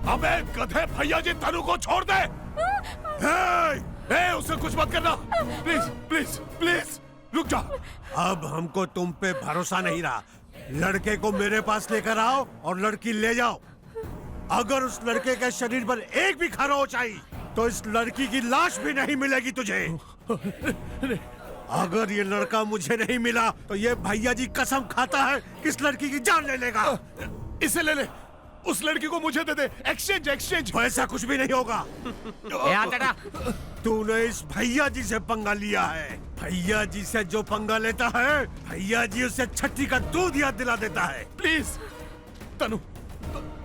अबे गधे, भैया जी तनु को छोड़ दे। उसे कुछ मत करना, प्लीज प्लीज प्लीज रुक जा। अब हमको तुम पे भरोसा नहीं रहा। लड़के को मेरे पास लेकर आओ और लड़की ले जाओ। अगर उस लड़के के शरीर पर एक भी खरोंच आई तो इस लड़की की लाश भी नहीं मिलेगी तुझे। अगर ये लड़का मुझे नहीं मिला तो ये भैया जी कसम खाता है कि इस लड़की की जान ले लेगा। इसे ले ले, उस लड़की को मुझे दे दे। Exchange exchange. ऐसा कुछ भी नहीं होगा। तूने इस भैया जी से पंगा लिया है। भैया जी से जो पंगा लेता है, भैया जी उसे छठी का दूध याद दिला देता है। प्लीज तनु,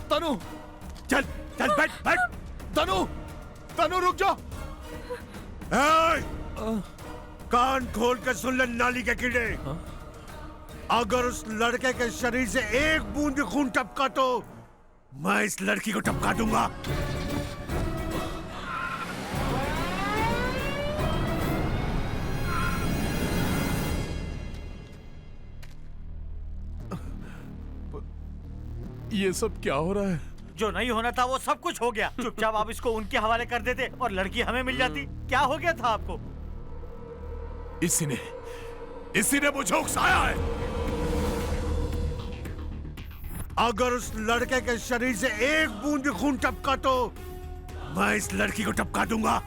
तनु चल चल बैठ बैठ। तनु, तनु रुक जा। कान खोल के सुन ले नाली के कीड़े। अगर उस लड़के के शरीर से एक बूंद भी खून टपका तो मैं इस लड़की को टपका दूंगा। ये सब क्या हो रहा है? जो नहीं होना था वो सब कुछ हो गया। चुपचाप आप इसको उनके हवाले कर देते और लड़की हमें मिल जाती। क्या हो गया था आपको? इसी ने मुझे उकसाया है। अगर उस लड़के के शरीर से एक बूंद भी खून टपका तो मैं इस लड़की को टपका दूंगा।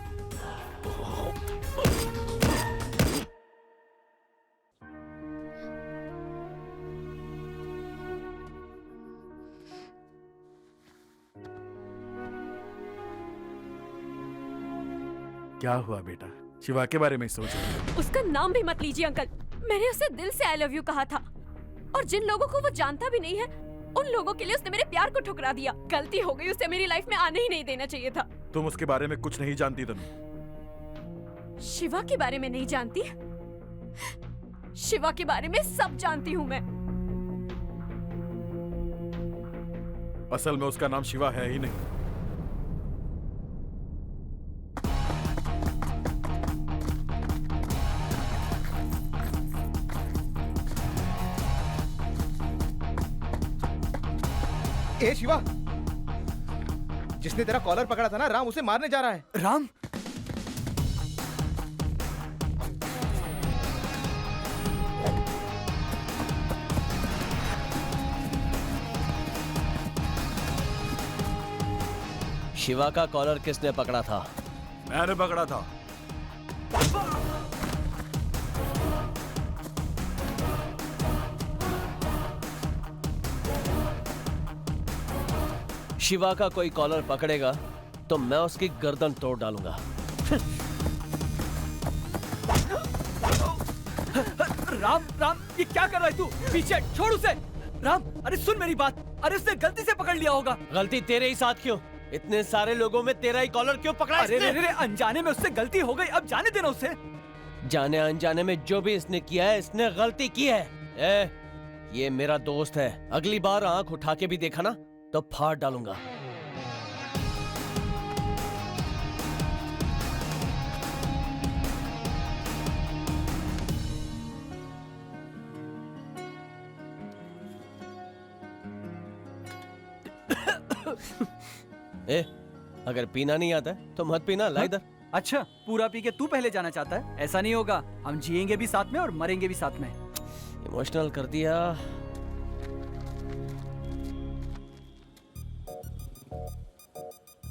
क्या हुआ बेटा? शिवा के बारे में सोच रही हो? उसका नाम भी मत लीजिए अंकल। मैंने उसे दिल से आई लव यू कहा था और जिन लोगों को वो जानता भी नहीं है उन लोगों के लिए उसने मेरे प्यार को ठुकरा दिया। गलती हो गई, उसे मेरी लाइफ में आने ही नहीं देना चाहिए था। तुम उसके बारे में कुछ नहीं जानती तनु। शिवा के बारे में नहीं जानती? शिवा के बारे में सब जानती हूँ मैं। असल में उसका नाम शिवा है ही नहीं। ए शिवा, जिसने तेरा कॉलर पकड़ा था ना, राम उसे मारने जा रहा है। राम? शिवा का कॉलर किसने पकड़ा था? मैंने पकड़ा था। शिवा का कोई कॉलर पकड़ेगा तो मैं उसकी गर्दन तोड़ डालूंगा। राम, राम ये क्या कर रहा है तू? पीछे छोड़ उसे। राम, अरे सुन मेरी बात। अरे उसने गलती से पकड़ लिया होगा। गलती तेरे ही साथ क्यों? इतने सारे लोगों में तेरा ही कॉलर क्यों पकड़ा? अरे रे रे, अनजाने में उससे गलती हो गई, अब जाने देना उसे। जाने अनजाने में जो भी इसने किया है, इसने गलती की है। ये मेरा दोस्त है। अगली बार आंख उठा के भी देखा ना तो फाड़ डालूंगा। अगर पीना नहीं आता है तो मत पीना। ला इधर। अच्छा, पूरा पी के तू पहले जाना चाहता है? ऐसा नहीं होगा, हम जिएंगे भी साथ में और मरेंगे भी साथ में। इमोशनल कर दिया।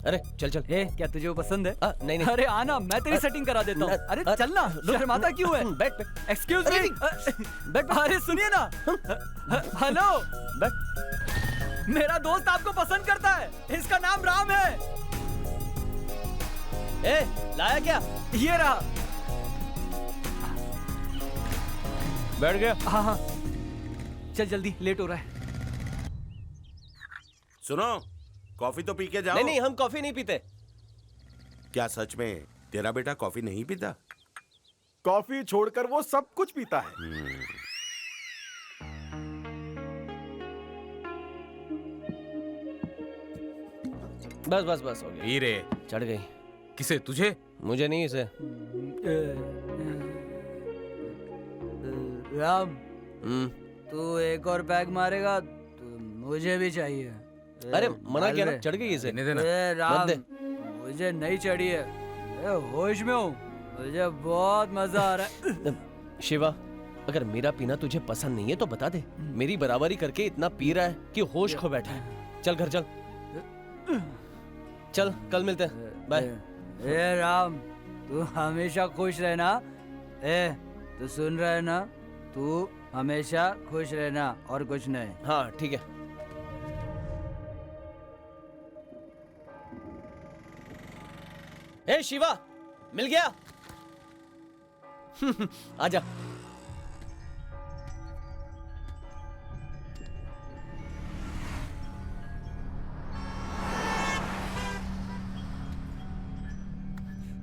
अरे चल चल। क्या तुझे वो पसंद है? नहीं नहीं। अरे आना, मैं तेरी सेटिंग करा देता हूँ। अरे चलना, शर्माता क्यों है? बैठ। Excuse me. बैठ। अरे सुनिए ना। हेलो। बैठ। मेरा दोस्त आपको पसंद करता है, इसका नाम राम है। लाया क्या? ये रहा। बैठ गया? हाँ। चल जल्दी, लेट हो रहा है। सुनो, कॉफी तो पी के जाओ। नहीं, हम कॉफी नहीं पीते। क्या सच में तेरा बेटा कॉफी नहीं पीता? कॉफी छोड़कर वो सब कुछ पीता है। बस हो गया। हीरे चढ़ गई। किसे? तुझे? मुझे नहीं, इसे। राम, तू एक और पैग मारेगा तो मुझे भी चाहिए। अरे मना किया ना, चढ़ गई इसे। देने देना। ए राम, मत दे। मुझे नहीं चढ़ी है, ए, होश में हूँ, मुझे बहुत मजा आ रहा है। शिवा, अगर मेरा पीना तुझे पसंद नहीं है तो बता दे। मेरी बराबरी करके इतना पी रहा है कि होश खो बैठा है। चल घर चल, चल कल मिलते हैं, बाय। ए राम, तू हमेशा खुश रहना। ए, तू सुन रहा है ना? तू हमेशा खुश रहना और कुछ नहीं। हाँ ठीक है। ए शिवा, मिल गया। आजा।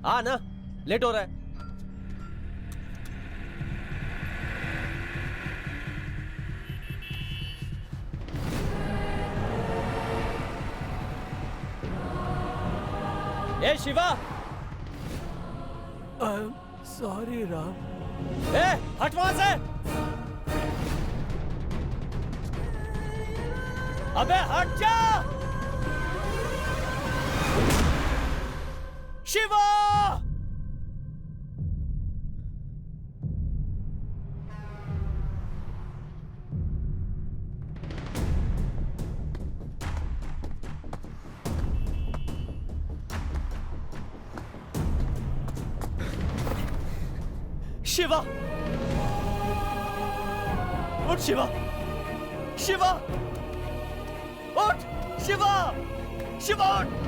आ ना, लेट हो रहा है। ए शिवा, सॉरी राम। ए हट वहां से। अबे हट जा। शिवा, शिवा, उठ शिवा, शिवा, उठ शिवा, शिवा उठ।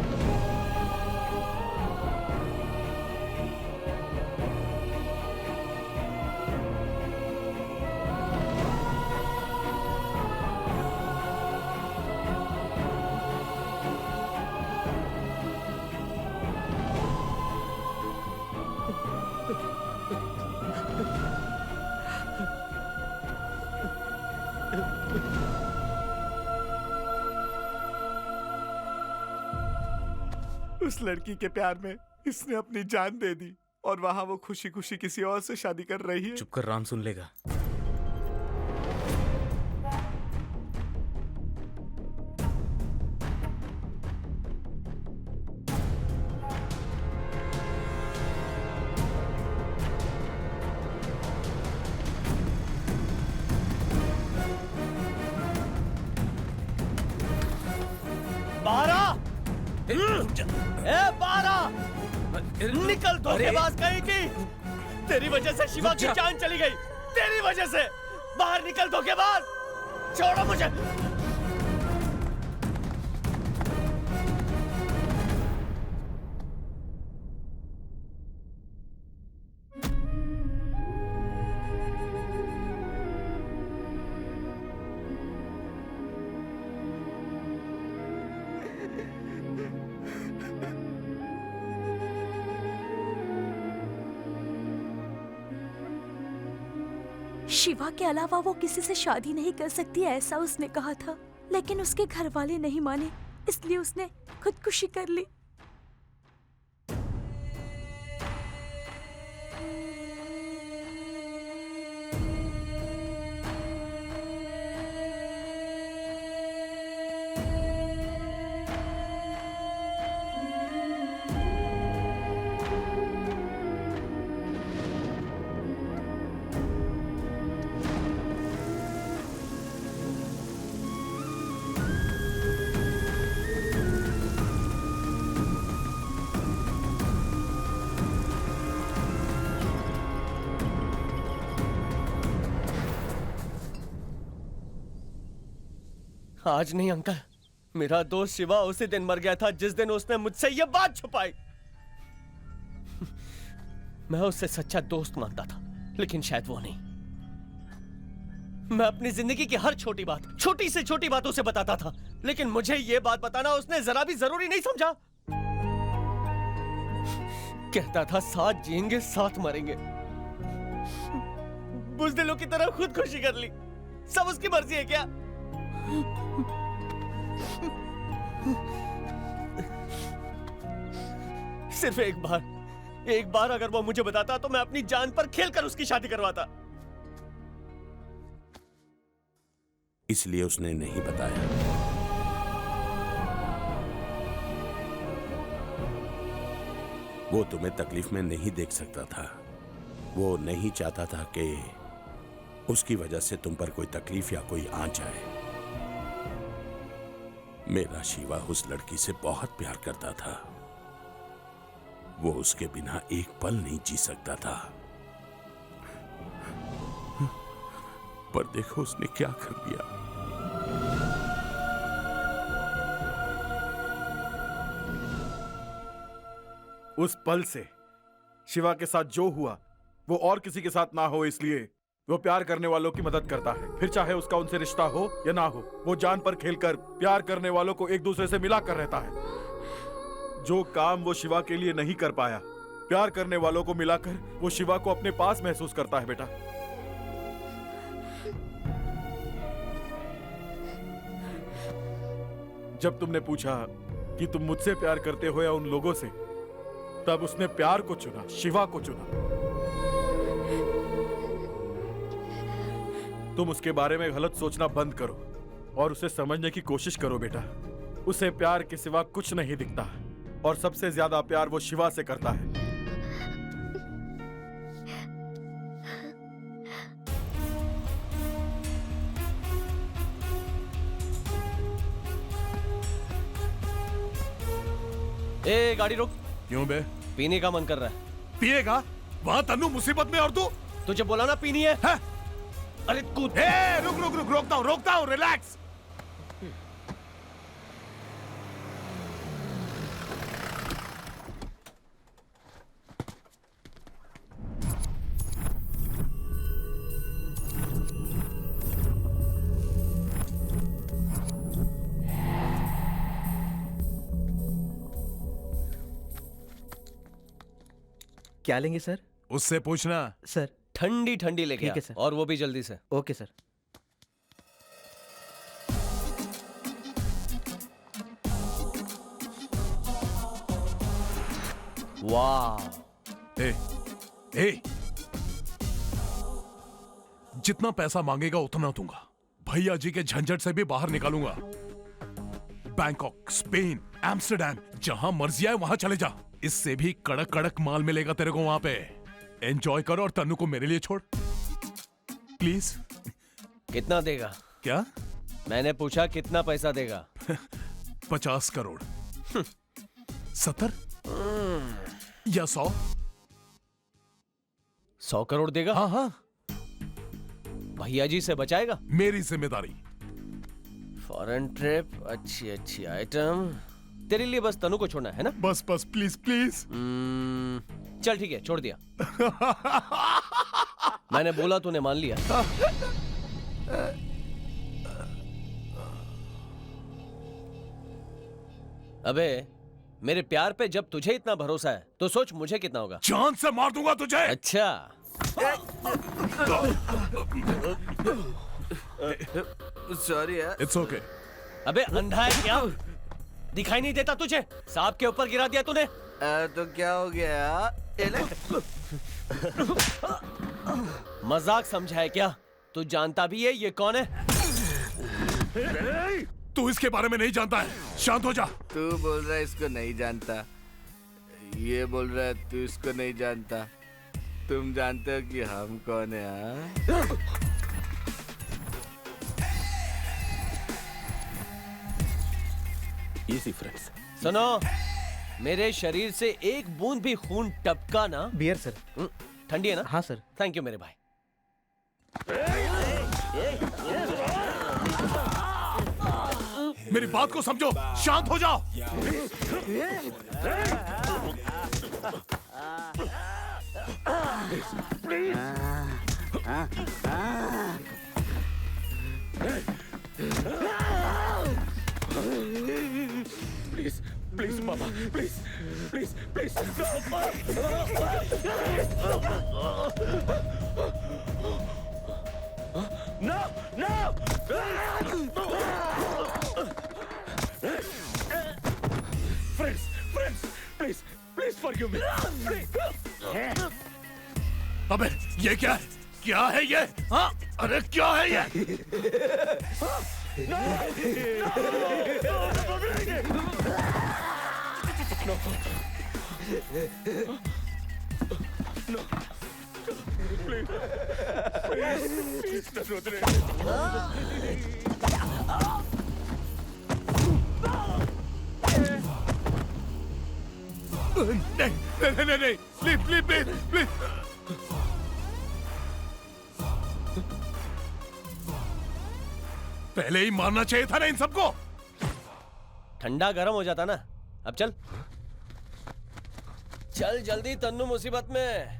उस लड़की के प्यार में इसने अपनी जान दे दी और वहां वो खुशी खुशी किसी और से शादी कर रही है। चुप कर, राम सुन लेगा। ए बारा, निकल धोखेबाज कहीं की। तेरी वजह से शिवा की जान चली गई, तेरी वजह से। बाहर निकल धोखेबाज, छोड़ो मुझे। शिवा के अलावा वो किसी से शादी नहीं कर सकती, ऐसा उसने कहा था, लेकिन उसके घर वाले नहीं माने, इसलिए उसने खुदकुशी कर ली। आज नहीं अंकल, मेरा दोस्त शिवा उसी दिन मर गया था जिस दिन उसने मुझसे ये बात छुपाई। मैं उससे सच्चा दोस्त मानता था, लेकिन शायद वो नहीं। मैं अपनी जिंदगी की हर छोटी बात, छोटी से छोटी बात उसे बताता था, लेकिन मुझे ये बात बताना उसने जरा भी जरूरी नहीं समझा। कहता था साथ जिएंगे साथ मरेंगे। बुज़दिलों की तरह खुद खुशी कर ली। सब उसकी मर्जी है क्या? सिर्फ एक बार अगर वो मुझे बताता तो मैं अपनी जान पर खेलकर उसकी शादी करवाता। इसलिए उसने नहीं बताया। वो तुम्हें तकलीफ में नहीं देख सकता था। वो नहीं चाहता था कि उसकी वजह से तुम पर कोई तकलीफ या कोई आंच आए। मेरा शिवा उस लड़की से बहुत प्यार करता था। वो उसके बिना एक पल नहीं जी सकता था। पर देखो उसने क्या कर दिया। उस पल से शिवा के साथ जो हुआ वो और किसी के साथ ना हो, इसलिए वो प्यार करने वालों की मदद करता है। फिर चाहे उसका उनसे रिश्ता हो या ना हो, वो जान पर खेलकर प्यार करने वालों को एक दूसरे से मिलाकर रहता है। जो काम वो शिवा के लिए नहीं कर पाया, प्यार करने वालों को मिलाकर वो शिवा को अपने पास महसूस करता है। बेटा, जब तुमने पूछा कि तुम मुझसे प्यार करते हो या उन लोगों से, तब उसने प्यार को चुना, शिवा को चुना। तुम उसके बारे में गलत सोचना बंद करो और उसे समझने की कोशिश करो। बेटा, उसे प्यार के सिवा कुछ नहीं दिखता और सबसे ज्यादा प्यार वो शिवा से करता है। ए गाड़ी रोक। क्यों बे? पीने का मन कर रहा है। पिएगा? वहां तन्नू मुसीबत में और तू? तुझे बोला ना पीनी है। अरे कूद। रुक, रोकता हूँ, रिलैक्स। क्या लेंगे सर? उससे पूछना। सर ठंडी ठंडी लेके ठीक आ, है सर। और वो भी जल्दी से। Okay sir. वाह। ए, जितना पैसा मांगेगा उतना दूंगा। भैया जी के झंझट से भी बाहर निकालूंगा। बैंकॉक, स्पेन, एम्स्टर्डम, जहां मर्जी आए वहां चले जा। इससे भी कड़क कड़क माल मिलेगा तेरे को वहां पे। एंजॉय करो और तन्नू को मेरे लिए छोड़, प्लीज। कितना देगा? क्या? मैंने पूछा कितना पैसा देगा? 50 करोड़। 70 या 100? 100 करोड़ देगा? हाँ हाँ, भैया जी से बचाएगा? मेरी जिम्मेदारी। फॉरेन ट्रिप, अच्छी अच्छी आइटम। तेरे लिए बस तनु को छोड़ना है ना? बस प्लीज प्लीज। चल ठीक है, छोड़ दिया। मैंने बोला तूने मान लिया। अबे मेरे प्यार पे जब तुझे इतना भरोसा है तो सोच मुझे कितना होगा। जान से मार दूंगा तुझे। अच्छा। सॉरी यार। It's okay. अबे अंधा है क्या? दिखाई नहीं देता तुझे? सांप के ऊपर गिरा दिया तूने। तो क्या हो गया? मजाक समझा है क्या? तू जानता भी है ये कौन है? तू इसके बारे में नहीं जानता है, शांत हो जा। तू बोल रहा है इसको नहीं जानता, ये बोल रहा है तू इसको नहीं जानता। तुम जानते हो कि हम कौन है? हाँ? Easy friends. सुनो, मेरे शरीर से एक बूंद भी खून टपका ना। Beer sir. ठंडी है ना? हाँ सर। थैंक यू मेरे भाई। मेरी बात को समझो, शांत हो जाओ। प्लीज प्लीज पापा, please please please. No no. Friends friends, please please forgive me. अबे ये क्या है? क्या है ये? हाँ, अरे क्या है ये? नहीं नहीं नहीं नहीं प्लीज प्लीज प्लीज प्लीज पहले ही मारना चाहिए था ना इन सबको। ठंडा गर्म हो जाता ना। अब चल चल जल्दी, तन्नू मुसीबत में।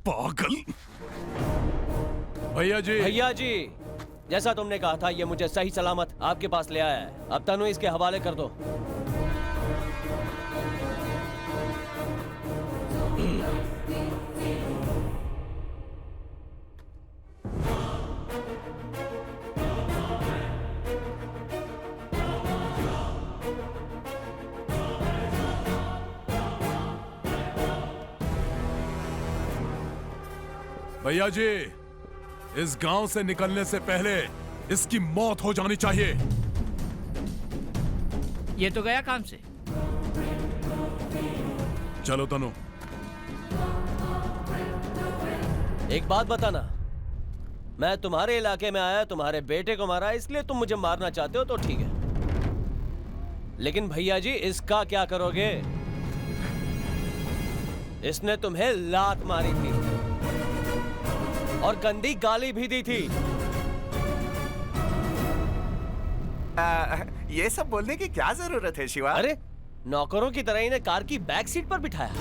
पागल। भैया जी, भैया जी, जैसा तुमने कहा था ये मुझे सही सलामत आपके पास ले आया है। अब तनु इसके हवाले कर दो। भैया जी, इस गांव से निकलने से पहले इसकी मौत हो जानी चाहिए। ये तो गया काम से। चलो तनु। एक बात बताना, मैं तुम्हारे इलाके में आया, तुम्हारे बेटे को मारा, इसलिए तुम मुझे मारना चाहते हो तो ठीक है, लेकिन भैया जी इसका क्या करोगे? इसने तुम्हें लात मारी थी और गंदी गाली भी दी थी। ये सब बोलने की क्या जरूरत है शिवा? अरे नौकरों की तरह इन्हें कार की बैक सीट पर बिठाया।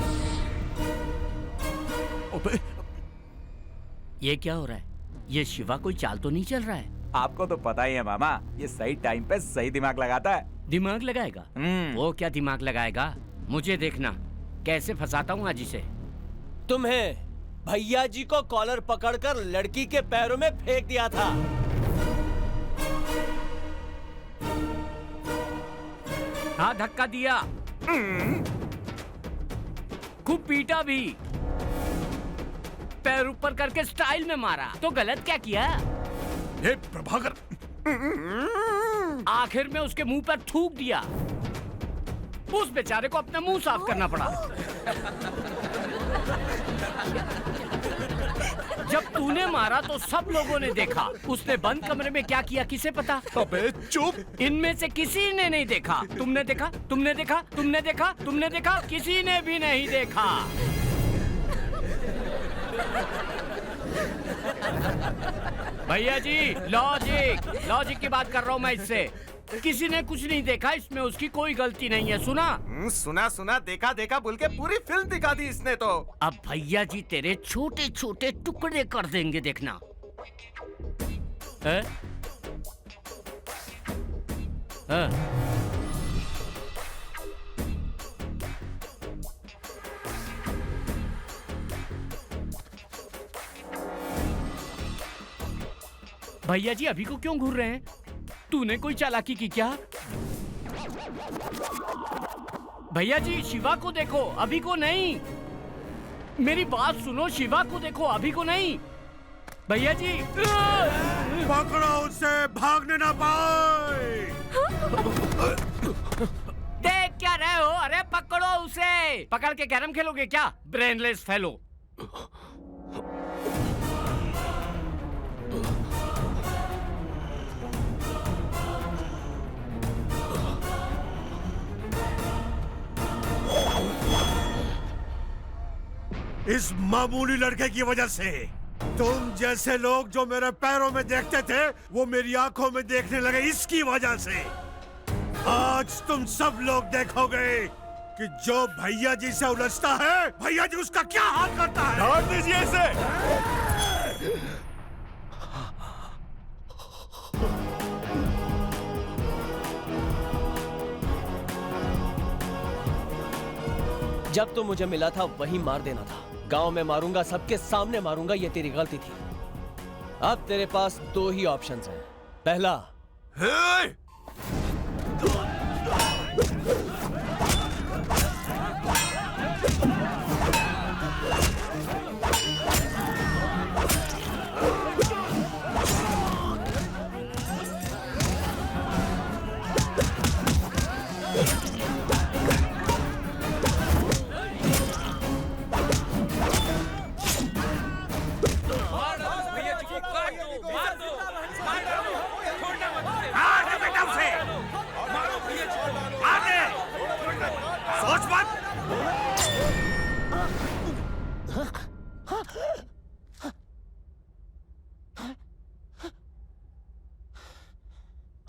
ये क्या हो रहा है? ये शिवा कोई चाल तो नहीं चल रहा है? आपको तो पता ही है मामा, ये सही टाइम पे सही दिमाग लगाता है। दिमाग लगाएगा? वो क्या दिमाग लगाएगा? मुझे देखना कैसे फंसाता हूँ आज इसे। तुम्हें भैया जी को कॉलर पकड़कर लड़की के पैरों में फेंक दिया था। हाँ, धक्का दिया, खूब पीटा भी, पैर ऊपर करके स्टाइल में मारा। तो गलत क्या किया? हे प्रभाकर, आखिर में उसके मुंह पर थूक दिया। उस बेचारे को अपना मुंह साफ करना पड़ा। जब तूने मारा तो सब लोगों ने देखा। उसने बंद कमरे में क्या किया किसे पता? अबे चुप। इनमें से किसी ने नहीं देखा। तुमने देखा? तुमने देखा? तुमने देखा? तुमने देखा? किसी ने भी नहीं देखा। भैया जी, लॉजिक की बात कर रहा हूँ मैं इससे। किसी ने कुछ नहीं देखा, इसमें उसकी कोई गलती नहीं है। सुना? सुना सुना, देखा देखा बोल के पूरी फिल्म दिखा दी इसने तो। अब भैया जी तेरे छोटे छोटे टुकड़े कर देंगे, देखना। है? है? भैया जी अभी को क्यों घूर रहे हैं? तूने कोई चालाकी की क्या? भैया जी शिवा को देखो, अभी को नहीं। मेरी बात सुनो, शिवा को देखो, अभी को नहीं। भैया जी पकड़ो उसे, भागने ना पाए। देख क्या रहे हो? अरे पकड़ो उसे। पकड़ के कैरम खेलोगे क्या? Brainless fellow. इस मामूली लड़के की वजह से तुम जैसे लोग जो मेरे पैरों में देखते थे वो मेरी आंखों में देखने लगे। इसकी वजह से आज तुम सब लोग देखोगे कि जो भैया जी से उलझता है, भैया जी उसका क्या हाल करता है। छोड़ दीजिए इसे। जब तो मुझे मिला था वही मार देना था। गांव में मारूंगा, सबके सामने मारूंगा, ये तेरी गलती थी। अब तेरे पास दो ही ऑप्शंस हैं। पहला,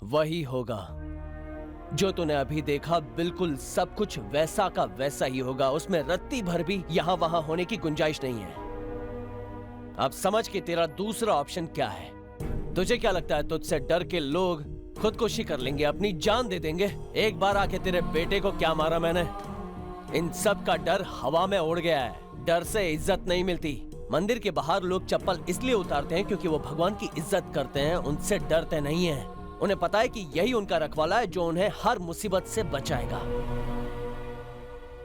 वही होगा जो तूने अभी देखा। बिल्कुल सब कुछ वैसा का वैसा ही होगा। उसमें रत्ती भर भी यहां वहां होने की गुंजाइश नहीं है। अब समझ के तेरा दूसरा ऑप्शन क्या है। तुझे क्या लगता है तुझसे डर के लोग खुदकुशी कर लेंगे, अपनी जान दे देंगे? एक बार आके तेरे बेटे को क्या मारा मैंने। इन सब का डर हवा में उड़ गया है। डर से इज्जत नहीं मिलती। मंदिर के बाहर लोग चप्पल इसलिए उतारते हैं क्योंकि वो भगवान की इज्जत करते हैं, उनसे डरते नहीं हैं। उन्हें पता है कि यही उनका रखवाला है जो उन्हें हर मुसीबत से बचाएगा।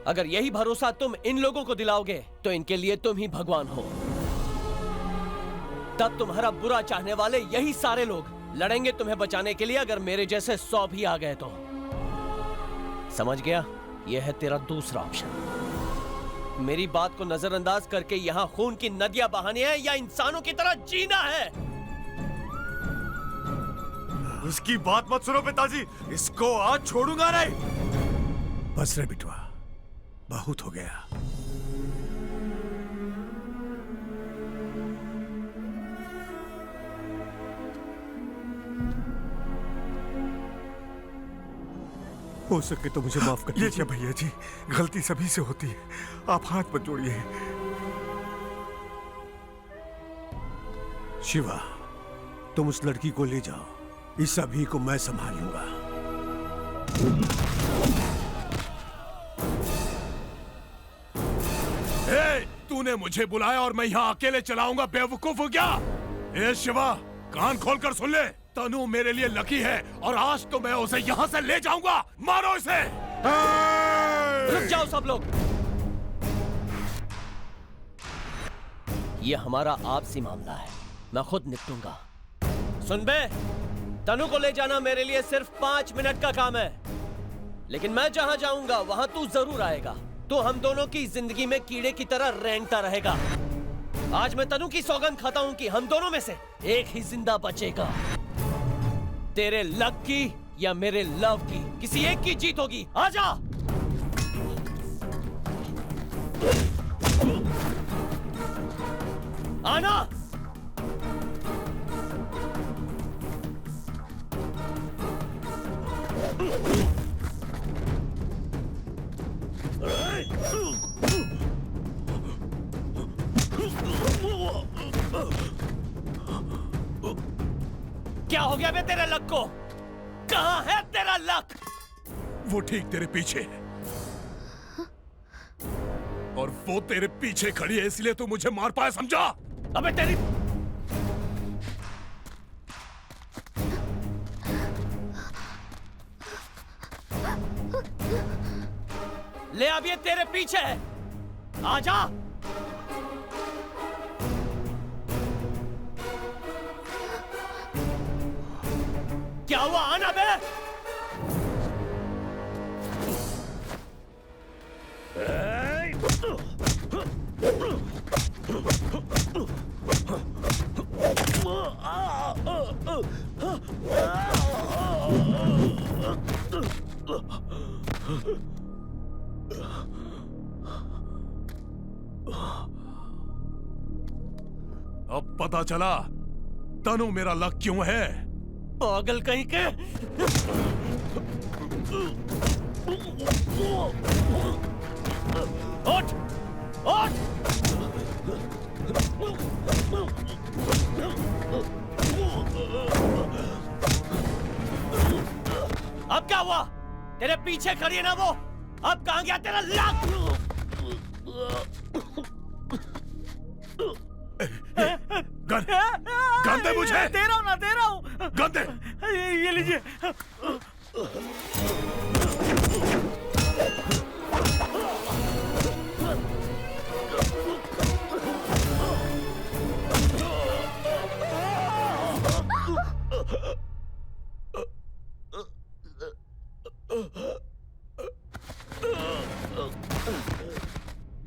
अगर यही भरोसा तुम इन लोगों को दिलाओगे तो इनके लिए तुम ही भगवान हो। तब तुम्हारा बुरा चाहने वाले यही सारे लोग लड़ेंगे तुम्हें बचाने के लिए, अगर मेरे जैसे 100 भी आ गए तो। समझ गया? यह है तेरा दूसरा ऑप्शन। मेरी बात को नजरअंदाज करके यहां खून की नदियां बहानी है या इंसानों की तरह जीना है? उसकी बात मत सुनो पिताजी, इसको आज छोड़ूंगा नहीं। बस रे बिटवा, बहुत हो गया। हो सके तो मुझे माफ कर दीजिए भैया जी, गलती सभी से होती है, आप हाथ मत जोड़िए। शिवा, तुम उस लड़की को ले जाओ, इस सभी को मैं संभाल लूंगा। तूने मुझे बुलाया और मैं यहाँ अकेले चलाऊंगा, बेवकूफ हो क्या? ए शिवा, कान खोलकर सुन ले, तनु मेरे लिए लकी है और आज तो मैं उसे यहाँ से ले जाऊंगा। मारो इसे। रुक जाओ सब लोग। ये हमारा आपसी मामला है, मैं खुद निपटूंगा। सुन बे, तनु को ले जाना मेरे लिए सिर्फ 5 मिनट का काम है, लेकिन मैं जहां जाऊंगा वहां तू जरूर आएगा। तो हम दोनों की जिंदगी में कीड़े की तरह रेंगता रहेगा। आज मैं तनु की सौगंध खाता हूं कि हम दोनों में से एक ही जिंदा बचेगा। तेरे लक की या मेरे लव की, किसी एक की जीत होगी। आजा। आना। क्या हो गया बे तेरे लक को? कहां है तेरा लक? वो ठीक तेरे पीछे है और वो तेरे पीछे खड़ी है, इसलिए तू मुझे मार पाया, समझा? अबे तेरी ले, अब ये तेरे पीछे है। आजा। क्या हुआ? आना बे। अब पता चला तनु मेरा लक क्यों है। पागल कहीं के। उठ, उठ। अब क्या हुआ? तेरे पीछे खड़ी है ना वो, अब कहां गया तेरा लक? मुझे? दे रहा हूँ ना, दे रहा हूँ। गन दे। ये लीजिए।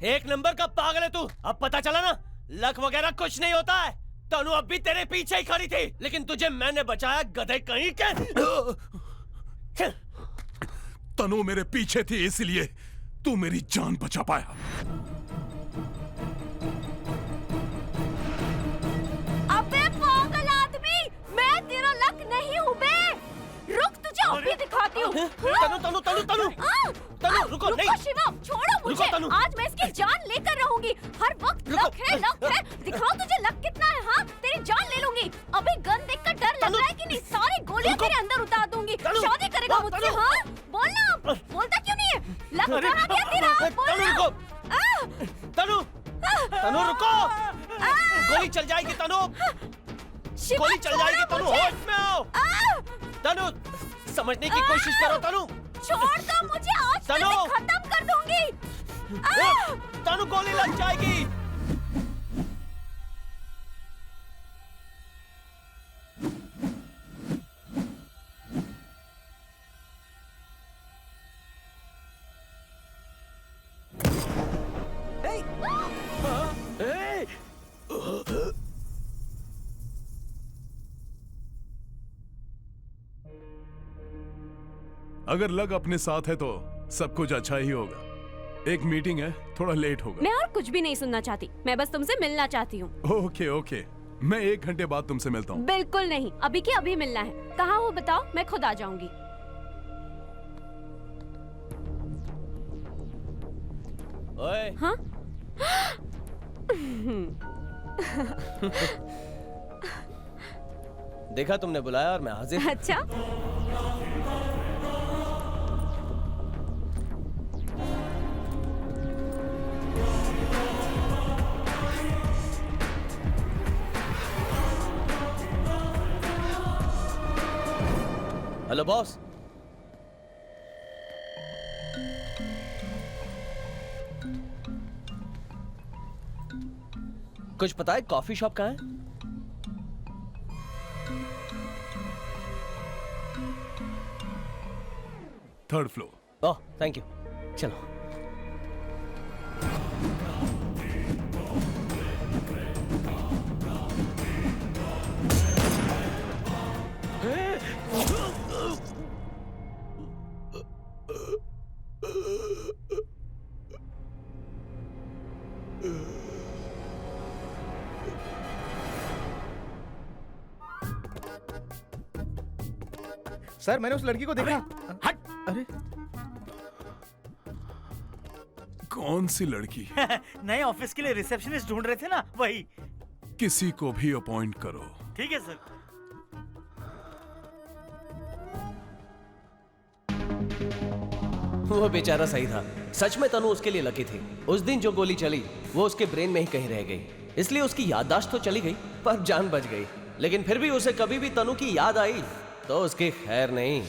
एक नंबर का पागल है तू। अब पता चला ना, लक वगैरह कुछ नहीं होता है। तनु अब भी तेरे पीछे ही खड़ी थी, लेकिन तुझे मैंने बचाया, गधे कहीं के। तनु मेरे पीछे थी, इसलिए तू मेरी जान बचा पाया। अबे पागल आदमी, मैं तेरा लक नहीं हूँ बे। रुक, तुझे अभी दिखाती हूँ। तनु तनु तनु तनु तनु रुको नहीं। शिवा, छोड़ो मुझे। तनु। आज मैं इसकी जान लेकर रहूंगी। हर वक्त लक है, लक है। दिखाओ तुझे लक कितना है। हाँ, तेरी जान ले लूंगी। अबे गन देखकर डर लग रहा है कि नहीं? सारी गोलियां तेरे अंदर उतार दूंगी। शादी करेगा मुझसे? हाँ, बोलना। बोलता क्यों नहीं है? लक कहाँ गया तेरा? तनु रुको। तनु तनु रुको। गोली चल जाएगी तनु। गोली चल जाएगी तनु, होश में आओ। तनु समझने की कोशिश करो तनु। छोड़ दो मुझे, आज तनु मैं खत्म कर दूंगी। तनु गोली लग जाएगी। अगर लग अपने साथ है तो सब कुछ अच्छा ही होगा। एक मीटिंग है, थोड़ा लेट होगा। मैं और कुछ भी नहीं सुनना चाहती, मैं बस तुमसे मिलना चाहती हूँ। ओके ओके, मैं 1 घंटे बाद तुमसे मिलता हूँ। बिल्कुल नहीं, अभी के अभी मिलना है। कहाँ हो बताओ, मैं खुद आ जाऊंगी। ओए। हाँ? देखा, तुमने बुलाया और मैं हाजिर। अच्छा, हेलो बॉस। कुछ पता है कॉफी शॉप कहाँ है? Third floor. Oh thank you, चलो। सर, मैंने उस लड़की को देखा। हट! अरे कौन सी लड़की? नए ऑफिस के लिए रिसेप्शनिस्ट ढूंढ रहे थे ना, वही। किसी को भी अपॉइंट करो। ठीक है सर। वो बेचारा सही था, सच में तनु उसके लिए लकी थी। उस दिन जो गोली चली वो उसके ब्रेन में ही कहीं रह गई, इसलिए उसकी याददाश्त तो चली गई पर जान बच गई। लेकिन फिर भी उसे कभी भी तनु की याद आई तो उसकी खैर नहीं।